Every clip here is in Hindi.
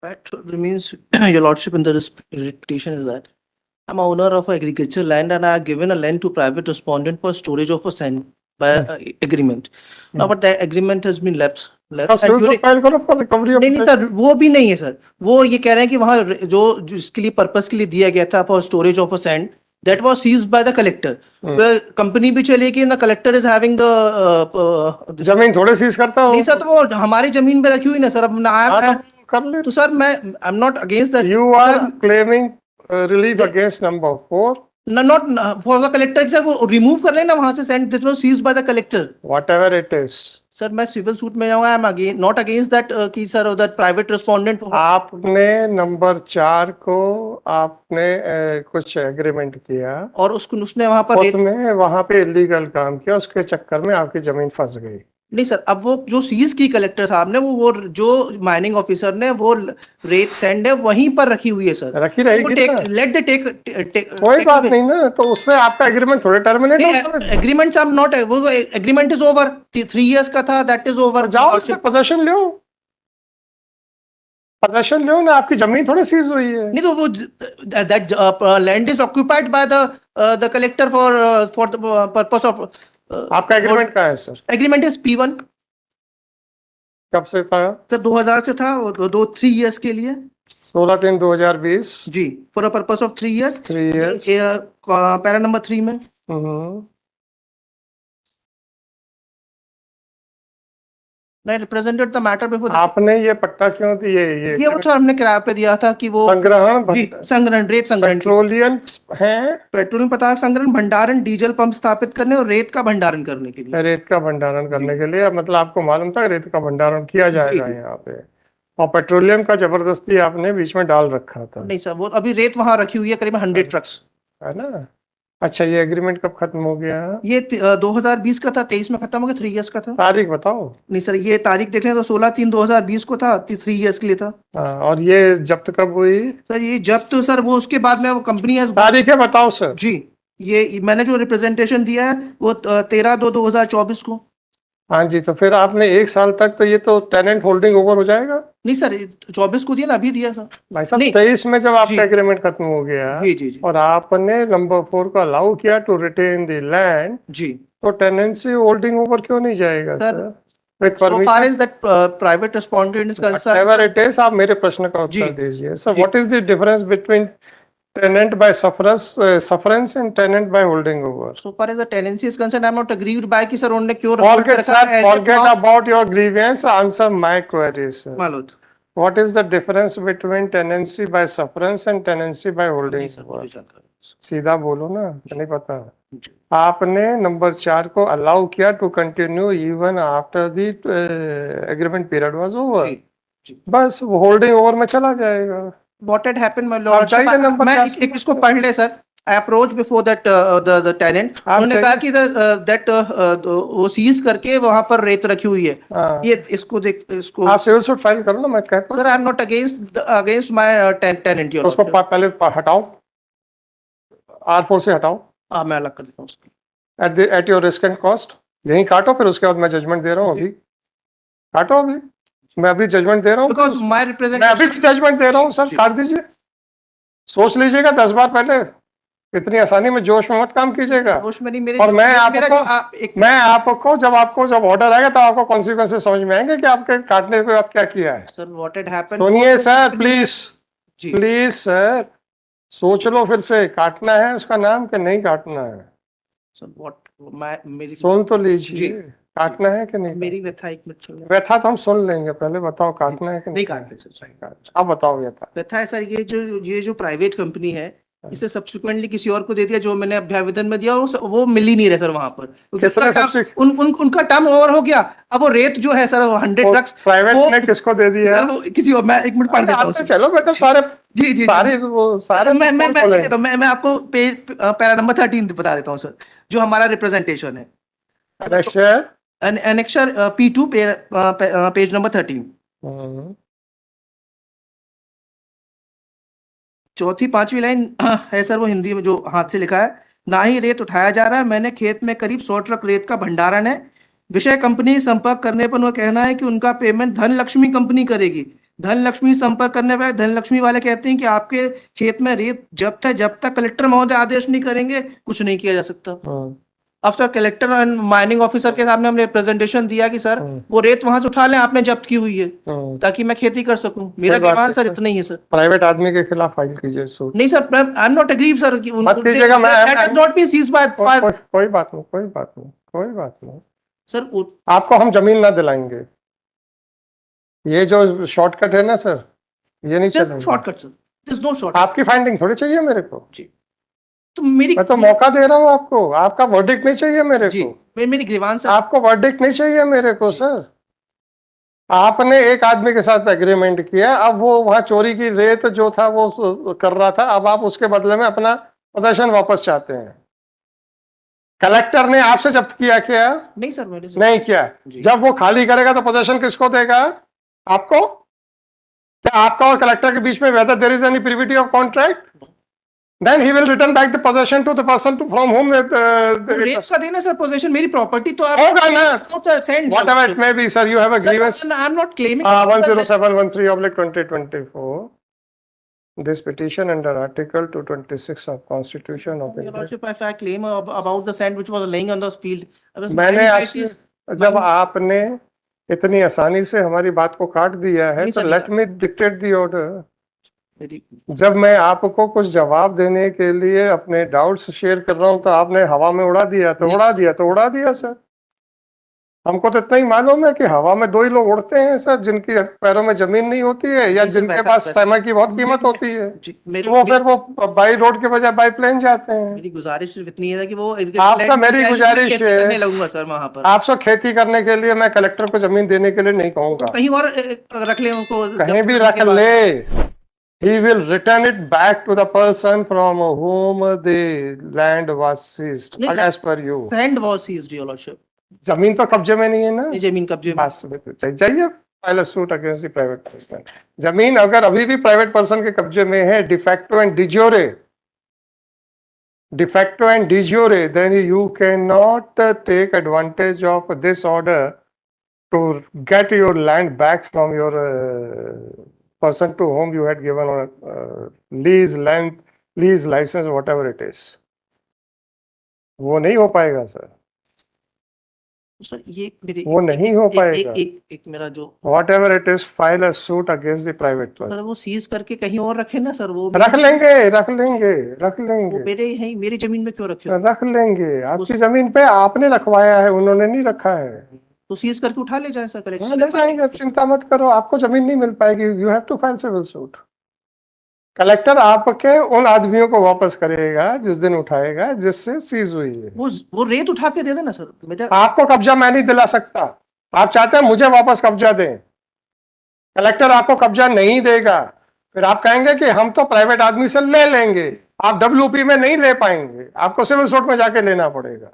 That means your lordship in the petition is that I'm a owner of agriculture land and I have given a land to private respondent for storage of a sand by agreement. Now, but that agreement has been lapsed. आप सिविल सूट फाइल करो फॉर रिकवरी ऑफ नहीं नहीं सर, वो भी नहीं है सर। वो ये कह रहे हैं कि वहाँ जो जिसके लिए पर्पस के लिए दिया गया था for storage of a sand, that was seized by the collector. Company भी चली गई, the collector is having the जमीन थोड़े सीज करता हो नहीं सर, तो वो हमारी जमीन पे रखी हुई ना सर। अब हाँ, तो कर ले। तो सर मैं I am not against that. You are claiming relief against number 4 not for the collector sir, वो रिमूव कर लेना वहां से sand, that was seized by the collector. Whatever it is sir मैं सिविल सूट में जाऊंगा। I am again not against that कि सर दैट प्राइवेट रिस्पोंडेंट। आपने नंबर 4 को आपने कुछ एग्रीमेंट किया और उसने वहां पर उसमें वहां पे इलीगल काम किया, उसके चक्कर में आपकी जमीन फंस गई। नहीं सर, अब वो जो सीज की कलेक्टर साहब ने वो जो माइनिंग ऑफिसर ने वो रेत सैंड है वहीं पर रखी हुई है सर। रखी रहेगी ना। लेट द टेक कोई बात नहीं ना, तो उससे आपका एग्रीमेंट थोड़े टर्मिनेट होगा। एग्रीमेंट साहब नॉट, वो एग्रीमेंट इज ओवर, 3 इयर्स का था, दैट इज ओवर। जाओ उसका पोजीशन लो, पोजीशन लो ना, आपकी जमीन थोड़ी सीज हुई है। नहीं तो वो that land is occupied by the collector for the purpose of. आपका एग्रीमेंट कहाँ है सर? Agreement is P1। कब से था सर 2000 से था, 3 इयर्स के लिए। 16/3/2020 जी, for a purpose of 3 years. 3 years। Para number 3 में नहीं रिप्रेजेंटेड द मैटर बिफोर। आपने ये पट्टा क्यों दिए? ये वो सर हमने किराए पे दिया था कि वो संग्रहण जी संग्रहण, रेत संग्रहण, पेट्रोलियम है, पेट्रोलियम पदार्थ संग्रहण, भंडारण, डीजल पंप स्थापित करने और रेत का भंडारण करने के लिए। रेत का भंडारण करने के लिए, मतलब आपको मालूम था रेत का भंडारण किया जाएगा यहाँ पे, और पेट्रोलियम का जबरदस्ती आपने बीच में डाल रखा था। नहीं सर, वो अभी रेत वहां रखी हुई है करीबन 100 ट्रक्स, है ना। अच्छा, ये एग्रीमेंट कब खत्म हो गया? ये 2020 का था, 23 में खत्म हो गया, 3 इयर्स का था। तारीख बताओ। नहीं सर, ये तारीख देख लें तो 16/3/2020 को था, 3 इयर्स के लिए था। और ये जब्त कब हुई? सर ये जब्त तो सर वो उसके बाद में वो कंपनी तारीख है बताओ सर। जी, ये मैंने जो रिप्रेजेंटेशन दिया है वो 13/2/2024 को। हाँ जी, तो फिर आपने 1 साल तक, तो ये तो टेनेंट होल्डिंग ओवर हो जाएगा। नहीं सर, 24 को दिया ना, अभी दिया सर भाई साहब। 23 में जब आपका एग्रीमेंट खत्म हो गया जी और आपने नंबर 4 को अलाउ किया टू रिटेन द लैंड जी, तो टेनेंसी होल्डिंग ओवर क्यों नहीं जाएगा sir? With so far as that private respondent is concerned, whatever it is, आप मेरे प्रश्न का उत्तर दीजिए sir. What is the difference between tenant by sufferance and tenant by holding over? so far as the tenancy is concerned, I am not aggrieved by कि सर उन्होंने क्यों forget about your grievance, answer my queries sir. मालूम What is the difference between tenancy by sufferance and tenancy by holding over? सीधा बोलो ना, नहीं पता। आपने नंबर 4 को अलाउ किया to continue even after the agreement period was over, बस वो होल्डिंग ओवर में चला जाएगा। What had happened, my lord? मैं एक इसको पढ़ ले sir. I approached before that the tenant. उन्होंने कहा कि that वो सीज करके वहां पर रेत रखी हुई है। ये इसको देख, इसको आप सिविल सूट फाइल करो ना, मैं कहता हूं। Sir I am not against my tenant. उसको पहले हटाओ, R4 से हटाओ। हाँ, मैं अलग कर देता हूँ। At your risk and cost यहीं काटो, फिर उसके बाद मैं जजमेंट दे रहा हूँ। अभी काटो, अभी मैं अभी जजमेंट दे रहा हूँ। Because my representation, मैं अभी जजमेंट दे रहा हूँ सर, काट दीजिए। सोच लीजिएगा 10 बार पहले, इतनी आसानी में जोश में मत काम कीजिएगा। जोश में नहीं, मेरे और मैं आपको जब ऑर्डर आएगा तो आपको कॉन्सिक्वेंसेस समझ में आएंगे कि आपके काटने के बाद क्या किया है। सर व्हाट हैड हैपेंड, सुनिए सर, प्लीज सर, सोच लो फिर से, काटना है उसका नाम कि नहीं काटना है? सर व्हाट मेरी सुन तो लीजिए, काटना है कि नहीं? मेरी व्यथा एक मिनट सुनिए। व्यथा तो हम सुन लेंगे, पहले बताओ काटना है कि नहीं काटना सर, सही काट। अब बताओ व्यथा है सर, ये जो प्राइवेट कंपनी है, इसे सब्सिक्वेंटली किसी और को दे दिया, जो मैंने अभ्यावेदन में दिया वो मिल ही नहीं रहा सर वहां पर। उनका टर्म ओवर हो गया। अब वो रेत जो है सर 100 ट्रक्स प्राइवेट ने किसको दे दिया है? वो किसी और, मैं एक मिनट पढ़ देता हूँ। चलो बेटा, सारे जी सारे मैं आपको पैरा नंबर 13 बता देता हूँ सर, जो हमारा रिप्रेजेंटेशन है। एनेक्शर P2 पेज नंबर 13, चौथी 5वीं लाइन है सर, वो हिंदी में जो हाथ से लिखा है। ना ही रेत उठाया जा रहा है, मैंने खेत में करीब 100 ट्रक रेत का भंडारण है। विषय कंपनी संपर्क करने पर वह कहना है कि उनका पेमेंट धन लक्ष्मी कंपनी करेगी। धनलक्ष्मी संपर्क करने पर धनलक्ष्मी वाले कहते हैं कि आपके खेत में रेत जब तक कलेक्टर महोदय आदेश नहीं करेंगे कुछ नहीं किया जा सकता। अब sir collector and mining officer के सामने हमने प्रेजेंटेशन दिया कि सर वो रेत वहां से उठा लें, आपने जब्त की हुई है, ताकि मैं खेती कर सकूं। मेरा कोई बात डिमांड नहीं सर सर। इतना ही है सर। प्राइवेट आदमी के खिलाफ फाइल कीजिए सूट। नहीं sir, I am not agree sir कि मत कीजिएगा, मैं that has not been seized by कोई बात नहीं, कोई बात नहीं, कोई बात नहीं। सर। आपको हम जमीन ना दिलाएंगे। ये जो शॉर्टकट है ना सर, ये नहीं चलेगा। Shortcut sir, there is no short. आपकी फाइंडिंग थोड़ी चाहिए मेरे को जी, तो मेरी मैं तो मौका दे रहा हूँ आपको। आपका वर्डिक्ट नहीं चाहिए मेरे जी को। मेरी ग्रीवांस सर। आपको वर्डिक्ट नहीं चाहिए मेरे को सर। आपने एक आदमी के साथ एग्रीमेंट किया, अब वो वहां चोरी की रेत जो था वो कर रहा था, अब आप उसके बदले में अपना पोजीशन वापस चाहते हैं। कलेक्टर ने आपसे जब्त किया क्या? नहीं सर, मैंने नहीं किया। जब वो खाली करेगा तो पोजीशन किसको देगा? आपको? क्या आपका और कलेक्टर के बीच में whether there is any privity of contract? Then he will return back the possession to the person from whom रेत का देना सर पोजीशन, मेरी प्रॉपर्टी तो आप होगा ना। Send Whatever it may be, sir, you have a grievance. I am not claiming 10713/2024. This petition under Article 226 of Constitution of Your India. Lordship, if I claim about the sand which was laying on the field, I was मैंने mining आपसे rights जब आपने इतनी आसानी से हमारी बात को काट दिया है नहीं तो sir, let me dictate the order. मेरी जब मैं आपको कुछ जवाब देने के लिए अपने डाउट्स शेयर कर रहा हूं तो आपने हवा में उड़ा दिया, तो उड़ा दिया सर। हमको तो इतना ही मालूम है कि हवा में दो ही लोग उड़ते हैं सर, जिनकी पैरों में जमीन नहीं होती है या नहीं सर, जिनके वैसा- पास वैसा- समय की बहुत कीमत होती है। जी, मेरी वो फिर वो बाई रोड के बजाय बाई प्लेन जाते हैं। मेरी गुजारिश सिर्फ इतनी है कि वो आपका मेरी गुजारिश खेती करने लगूंगा सर वहां पर। आपसे खेती करने के लिए मैं कलेक्टर को जमीन देने के लिए नहीं कहूंगा। कहीं और रख ले उनको, कहीं भी रख ले, he will return it back to the person from whom the land was seized as per you. Sand was seized, your lordship. जमीन तो कब्जे में नहीं है ना। ये जमीन कब्जे में। बस जाइए file suit against the private person. जमीन अगर अभी भी प्राइवेट पर्सन के कब्जे में है de facto and de jure, then you cannot take advantage of this order to get your land back from your person to whom you had given lease license, whatever it is. वो नहीं हो पाएगा सर। सर ये मेरी वो नहीं हो पाएगा। एक मेरा जो Whatever it is, file a suit against the private person. Sir वो सीज करके कहीं और रखे ना सर, वो रख लेंगे। वो मेरी जमीन में क्यों रखे? रख लेंगे। आपकी जमीन पे आपने रखवाया है, उन्होंने नहीं रखा है। तो सीज करके उठा ले जाए सर कलेक्टर। ले जाएंगे, चिंता मत करो, आपको जमीन नहीं मिल पाएगी। You have to file civil suit. Collector आपके उन आदमियों को वापस करेगा जिस दिन उठाएगा जिससे सीज हुई है। वो रेत उठा के दे देना सर। मेरा आपको कब्जा मैं नहीं दिला सकता। आप चाहते हैं मुझे वापस कब्जा दें, कलेक्टर आपको कब्जा नहीं देगा। फिर आप कहेंगे कि हम तो प्राइवेट आदमी से ले लेंगे, आप डब्ल्यूपी में नहीं ले पाएंगे, आपको सिविल सूट में जाके लेना पड़ेगा।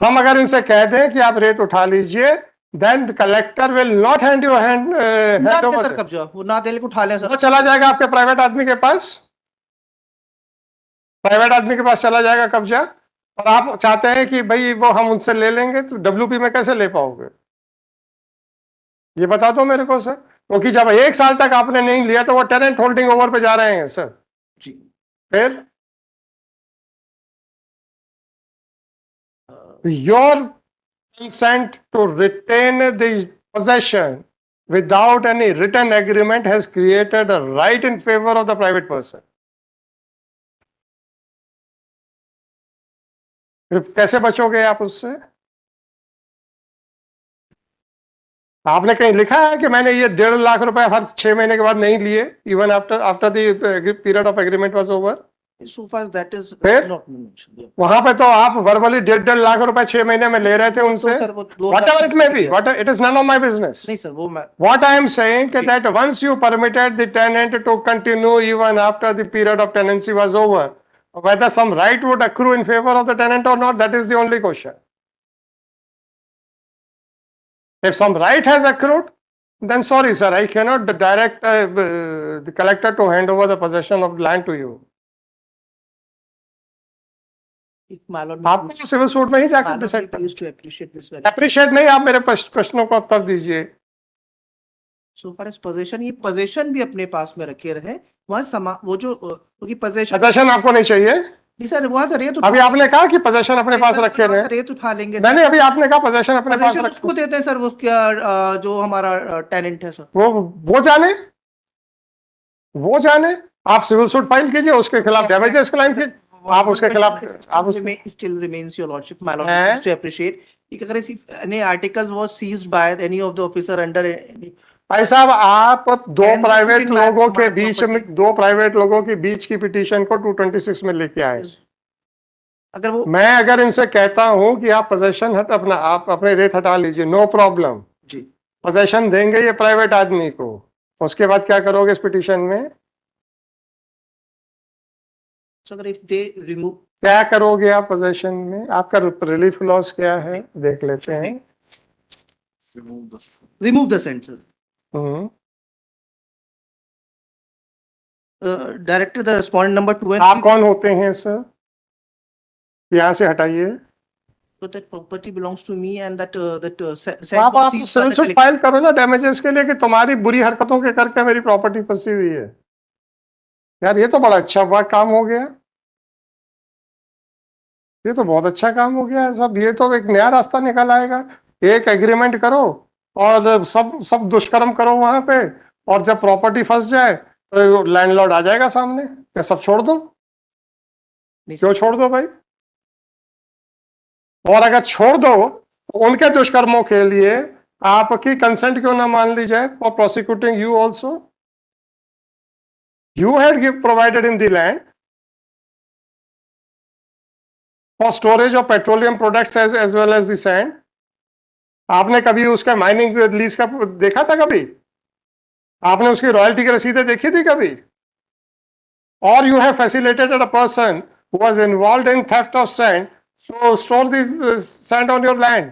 हम अगर इनसे कह दें कि आप रेत उठा लीजिए, then the collector will not hand you hand over sir कब्जा वो ना दे लेके उठा ले सर। वो चला जाएगा आपके प्राइवेट आदमी के पास, चला जाएगा कब्जा। और आप चाहते हैं कि भाई वो हम उनसे ले लेंगे, तो डब्ल्यूपी में कैसे ले पाओगे? ये बता दो मेरे को सर, क्योंकि जब 1 साल तक आपने नहीं लिया तो वो टेनेंट होल्डिंग ओवर पे जा रहे हैं सर। जी फिर your consent to retain the possession without any written agreement has created a right in favor of the private person. कैसे बचोगे आप उससे? आपने कहीं लिखा है कि मैंने ये 1.5 लाख रुपए हर 6 महीने के बाद नहीं लिए, even after the period of agreement was over? So far that is not mentioned. वहां पे तो आप वर्बली 1.5 लाख रुपए 6 महीने में ले रहे थे उनसे। Whatever it may be, it is none of my business. नहीं सर वो मैं What I am saying is that once you permitted the tenant to continue even after the period of tenancy was over, whether some right would accrue in favor of the tenant or not, that is the only question. If some right has accrued, then sorry sir, I cannot direct the collector to hand over the possession of land to you. आपको सिविल सूट में ही जाकर decide to appreciate this very appreciate नहीं, आप मेरे प्रश्नों का उत्तर दीजिए। सो फॉर एज पोजीशन, ये पोजीशन भी अपने पास में रखे रहे, वहाँ वो जो क्योंकि पोजीशन पोजेशन आपको नहीं चाहिए। नहीं सर, वहाँ से रेत अभी आपने कहा कि पोजेशन अपने पास रखे रहे। रेत उठा लेंगे नहीं नहीं, अभी आपने कहा पोजेशन अपने पास पोजीशन उसको देते हैं सर, वो क्या जो हमारा टेनेंट है सर, वो जाने। आप सिविल सूट फाइल कीजिए, उसके खिलाफ डैमेजेस क्लेम कीजिए, आप उसके खिलाफ आप still remains your lordship, my lordship, to appreciate कि अगर ऐसी any articles was seized by any of the officer under भाई साहब, आप दो And प्राइवेट putting back लोगों के my बीच property. में, दो प्राइवेट लोगों के बीच की पिटीशन को 226 में लेके आए। अगर वो मैं अगर इनसे कहता हूं कि आप पोजेशन आप अपने रेत हटा लीजिए, नो प्रॉब्लम, जी पोजेशन देंगे ये प्राइवेट आदमी को, उसके बाद क्या करोगे इस पिटीशन में? so अगर if they remove क्या करोगे आप पोजेशन में? आपका रिलीफ क्लॉज क्या है, देख लेते हैं। remove the sentence, director the respondent number 2 and आप 3 कौन होते हैं सर? यहाँ से हटाइए। so that property belongs to me and that आप सिविल सूट फाइल करो ना डैमेजेस के लिए कि तुम्हारी बुरी हरकतों के करके मेरी प्रॉपर्टी फंसी हुई है। यार ये तो बड़ा अच्छा काम हो गया, ये तो बहुत अच्छा काम हो गया सब। ये तो एक नया रास्ता निकल आएगा। एक एग्रीमेंट करो और सब दुष्कर्म करो वहां पे, और जब प्रॉपर्टी फंस जाए तो लैंडलॉर्ड आ जाएगा सामने, ये सब छोड़ दो। क्यों छोड़ दो भाई? और अगर छोड़ दो तो उनके दुष्कर्मों के लिए आपकी कंसेंट क्यों ना मान ली जाए for prosecuting you also? You had provided in the land for storage of petroleum products as well as the sand. आपने कभी उसका माइनिंग लीज का देखा था कभी? आपने उसकी रॉयल्टी की रसीदें देखी थी कभी? और you have facilitated a person who was involved in theft of sand to store the sand on your land.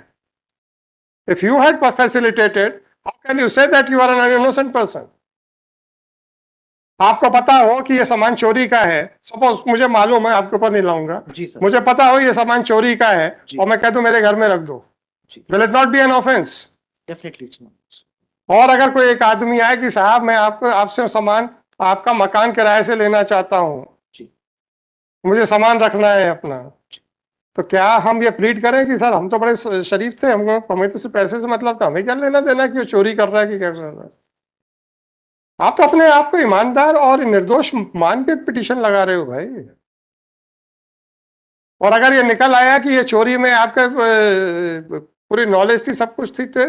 If you had facilitated, how can you say that you are an innocent person? आपको पता हो कि ये सामान चोरी का है, सपोज मुझे मालूम है, आपके ऊपर नहीं लाऊंगा, मुझे पता हो ये सामान चोरी का है और मैं कह दूं मेरे घर में रख दो, will it not be an offense? Definitely it's not. और अगर कोई एक आदमी आए कि साहब मैं आपसे सामान, आपका मकान किराए से लेना चाहता हूं, मुझे सामान रखना है अपना, तो क्या हम ये प्लीड करें कि सर हम तो बड़े शरीफ थे, हमें तो सिर्फ पैसे से मतलब था, हमें क्या लेना देना कि वो चोरी कर रहा है कि क्या कर रहा है? आप तो अपने आप को ईमानदार और निर्दोष मान के पिटीशन लगा रहे हो भाई। और अगर ये निकल आया कि ये चोरी में आपके पूरी नॉलेज थी, सब कुछ थी, तो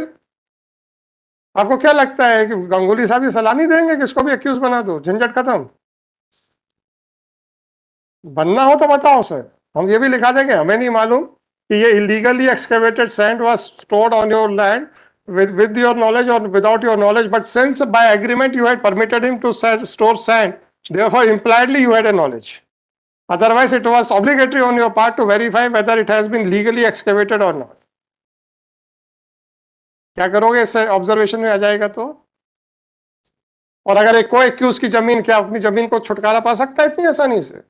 आपको क्या लगता है कि गांगुली साहब ये सलाह नहीं देंगे कि इसको भी एक्यूज बना दो, झंझट खत्म? बनना हो तो बताओ सर, हम ये भी लिखा देंगे हमें नहीं मालूम कि ये illegally excavated sand was stored on your land with your knowledge or without your knowledge, but since by agreement you had permitted him to store sand, therefore impliedly you had a knowledge. Otherwise it was obligatory on your part to verify whether it has been legally excavated or not. क्या करोगे इससे? ऑब्जर्वेशन में आ जाएगा तो। और अगर एक कोई एक्यूज की जमीन, क्या अपनी जमीन को छुटकारा पा सकता है इतनी आसानी से?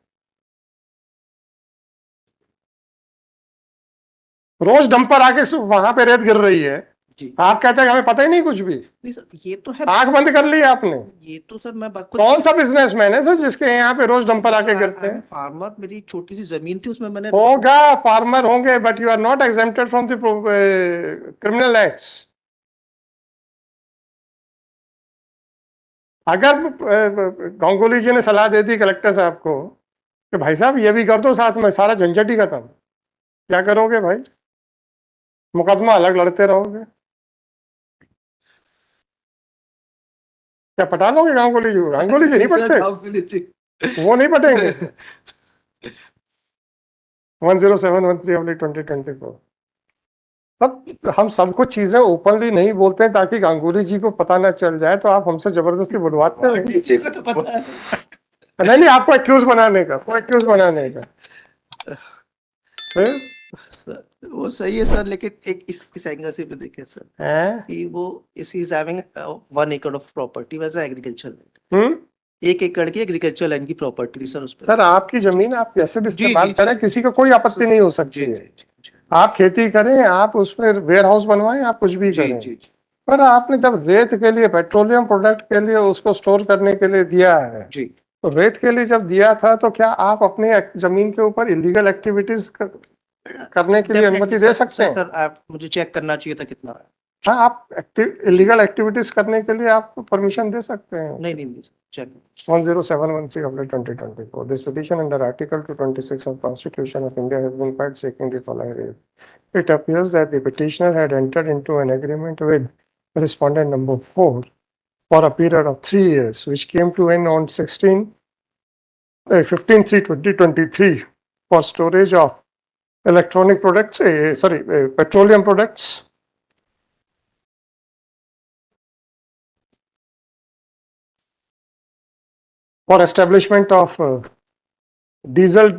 रोज डंपर आके वहां पे रेत गिर रही है, आप कहते हैं हमें पता ही नहीं कुछ भी। नहीं सर, ये तो है, आंख बंद कर ली आपने। ये तो सर मैं कौन सा बिजनेसमैन है सर जिसके यहाँ पे रोज डंपर आके गिरते हैं? फार्मर, मेरी छोटी सी जमीन थी उसमें मैंने होगा, फार्मर होंगे, but you are not exempted from the criminal acts. अगर गांगुली जी ने सलाह दे दी कलेक्टर साहब को कि भाई साहब ये भी कर दो साथ में, सारा झंझट ही खत्म, क्या करोगे भाई? मुकदमा अलग लड़ते रहोगे? क्या पटा लोगे गांगुली जी? गांगुली जी नहीं पटते, वो नहीं पटेंगे। 10713/2024। तब हम सब कुछ चीजें ओपनली नहीं बोलते हैं ताकि गांगुली जी को पता ना चल जाए, तो आप हमसे जबरदस्ती बुलवाते हैं। तो पता है। नहीं, आपको एक्यूज बनाने का, कोई एक्यूज बनाने का। वो सही है सर, लेकिन एक इस एंगल से भी देखें सर कि वो इज हैविंग 1 एकड़ ऑफ प्रॉपर्टी वैसे एग्रीकल्चर लैंड, 1 एकड़ की एग्रीकल्चर लैंड की प्रॉपर्टी थी सर उस पर। सर आपकी जमीन आप कैसे भी इस्तेमाल करें, किसी को कोई आपत्ति नहीं हो सकती है। आप खेती करें, आप उसमें वेयर हाउस बनवाएं, आप कुछ भी करें, पर आपने जब रेत के लिए, पेट्रोलियम प्रोडक्ट के लिए उसको स्टोर करने के लिए दिया है, जी तो रेत के लिए जब दिया था तो क्या आप अपनी जमीन के ऊपर इलीगल एक्टिविटीज करने के लिए अनुमति दे सकते हैं? सर आप मुझे चेक करना चाहिए था कितना है। हाँ, आप इलीगल एक्टिविटीज करने के लिए आप परमिशन दे सकते हैं। नहीं check 10713 of 2024. This petition under Article 226 of Constitution of India has been filed seeking the following. It appears that the petitioner had entered into an agreement with respondent number 4 for a period of 3 years, which came to end on 15/3/2023 for storage of electronic products, petroleum products, for establishment of diesel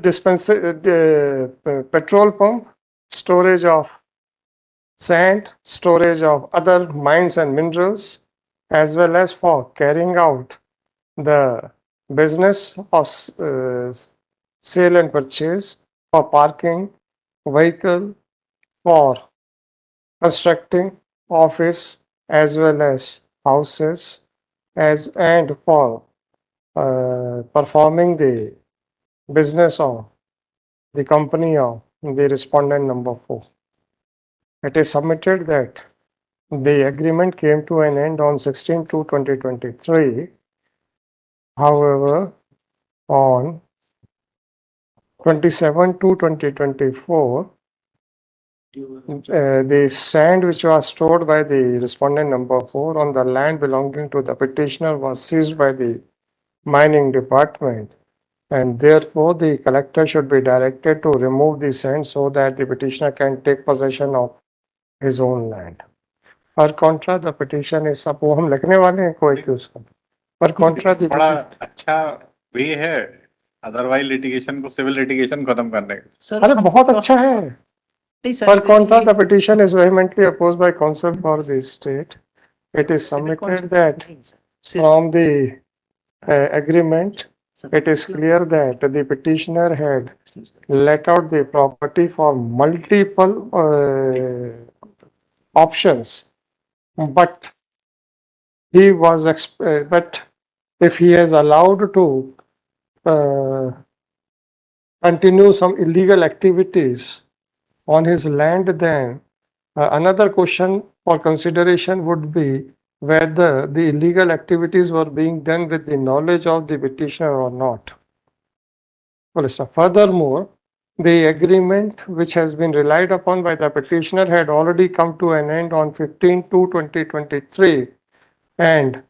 petrol pump, storage of sand, storage of other mines and minerals, as well as for carrying out the business of sale and purchase, for parking vehicle, for constructing office as well as houses, and for performing the business of the company of the respondent number 4. It is submitted that the agreement came to an end on 16/2/2023. However, on 27/2/2024, the sand which was stored by the respondent number 4 on the land belonging to the petitioner was seized by the mining department, and therefore the collector should be directed to remove the sand so that the petitioner can take possession of his own land. Per contra, the petition is अब वो हम लिखने वाले हैं कोई कि उसका पर contra the बड़ा अच्छा वे है अदरवाइज लिटिगेशन को सिविल लिटिगेशन खत्म करने का। सर अरे बहुत अच्छा है। नहीं sir Per contra, the petition is vehemently opposed by counsel for the state. It is submitted that from the agreement, it is clear that the petitioner had let out the property for multiple options, but but if he is allowed to continue some illegal activities on his land, then another question for consideration would be whether the illegal activities were being done with the knowledge of the petitioner or not. Well, so furthermore, the agreement which has been relied upon by the petitioner had already come to an end on 15/2/2023, and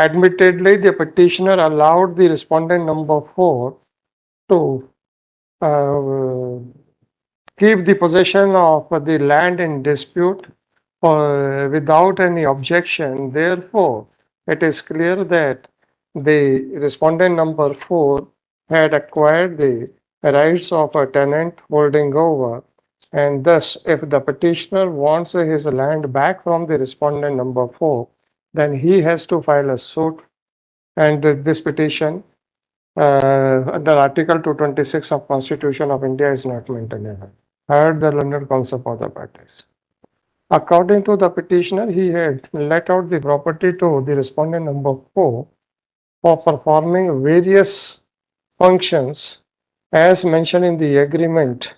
admittedly the petitioner allowed the respondent number 4 to keep the possession of the land in dispute without any objection. Therefore, it is clear that the respondent number 4 had acquired the rights of a tenant holding over, and thus if the petitioner wants his land back from the respondent number 4, then he has to file a suit, and this petition under Article 226 of Constitution of India is not maintainable. Heard the learned counsel for the parties. According to the petitioner, he had let out the property to the respondent number 4 for performing various functions as mentioned in the agreement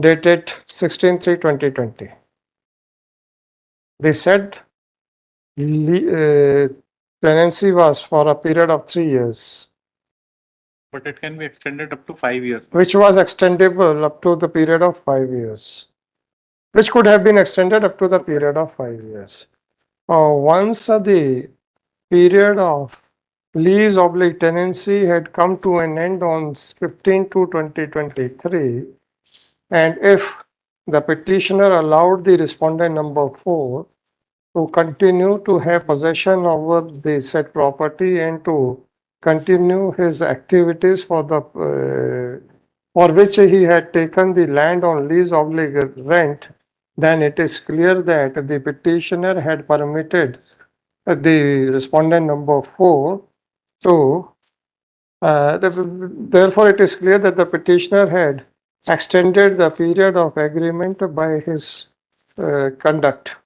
dated 16/3/2020. They said tenancy was for a period of 3 years. But it can be extended up to 5 years. Which was extendable up to the period of 5 years. Which could have been extended up to the period of 5 years. Once the period of lease/tenancy had come to an end on 15/2/2023, and if the petitioner allowed the respondent number 4 to continue to have possession over the said property and to continue his activities for which he had taken the land on lease/rent, then it is clear that the petitioner had permitted the respondent number 4 to therefore it is clear that the petitioner had extended the period of agreement by his conduct.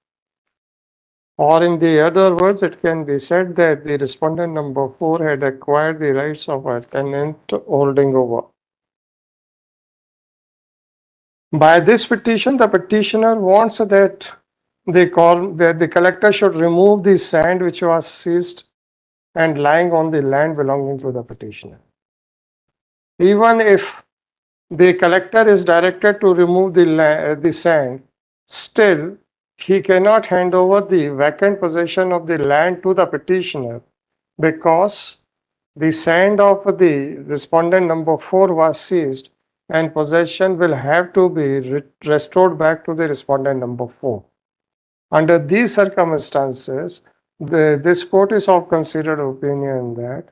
Or in the other words, it can be said that the respondent number 4 had acquired the rights of a tenant holding over. By this petition, the petitioner wants that the collector should remove the sand which was seized and lying on the land belonging to the petitioner. Even if the collector is directed to remove the sand, still he cannot hand over the vacant possession of the land to the petitioner because the sand of the respondent number 4 was seized and possession will have to be restored back to the respondent number 4. Under these circumstances, this court is of considered opinion that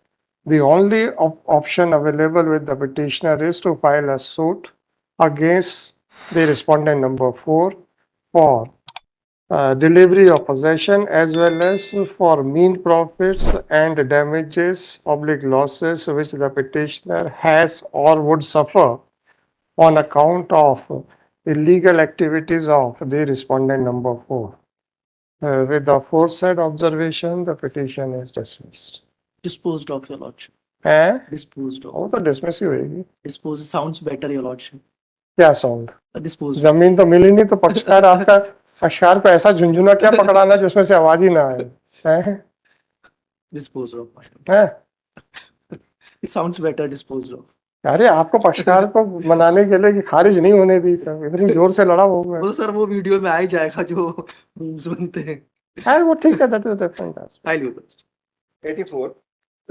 the only option available with the petitioner is to file a suit against the respondent number 4 for delivery of possession as well as for mean profits and damages oblique losses which the petitioner has or would suffer on account of illegal activities of the respondent number 4. With the aforesaid observation, the petition is dismissed. Disposed of, your lordship. Eh? Disposed of. वो तो dismiss ही होएगी. Disposed sounds better, your lordship. क्या sound? Disposed. जमीन तो मिली नहीं तो पक्षकार आपका पक्षकार को ऐसा झुंझुना क्या पकड़ाना जिसमें से आवाज ही ना आए. हैं? Disposed of. हैं? It sounds better, disposed of. अरे आपको पक्षकार को मनाने के लिए कि खारिज नहीं होने दी सर इतनी जोर से लड़ा होगा. वो सर वो वीडियो में आ ही जाएगा जो मीम्स बनते हैं. वो ठीक है, that is different. I'll be best. 84